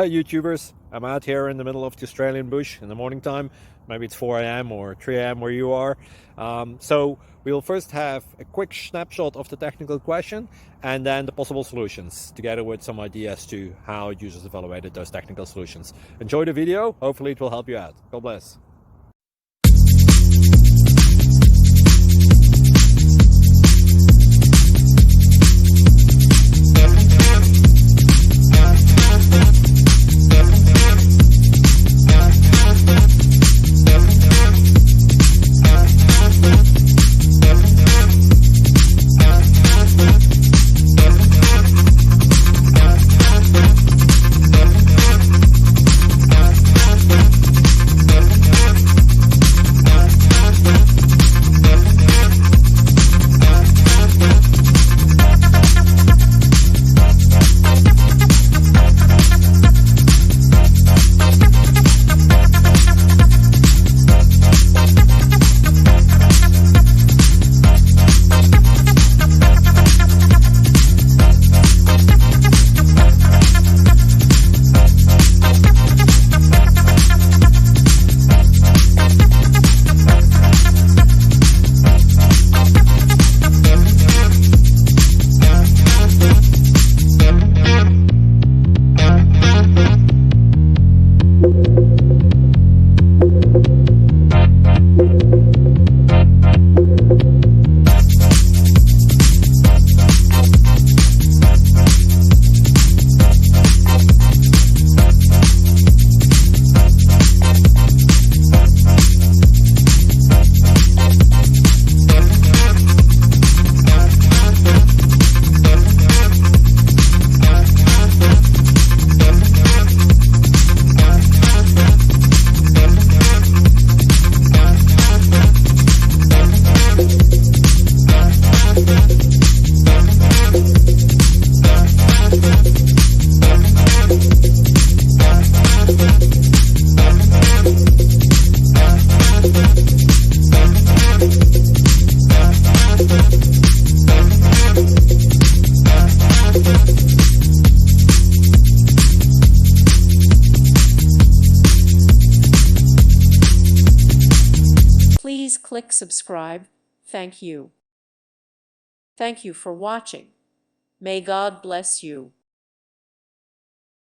Hey YouTubers, I'm out here in the middle of the Australian bush in the morning time. Maybe it's 4 a.m. or 3 a.m. where you are. So we'll first have a quick snapshot of the technical question and then the possible solutions, together with some ideas to how users evaluated those technical solutions. Enjoy the video, hopefully it will help you out. God bless. Please click subscribe. Thank you. Thank you for watching. May God bless you.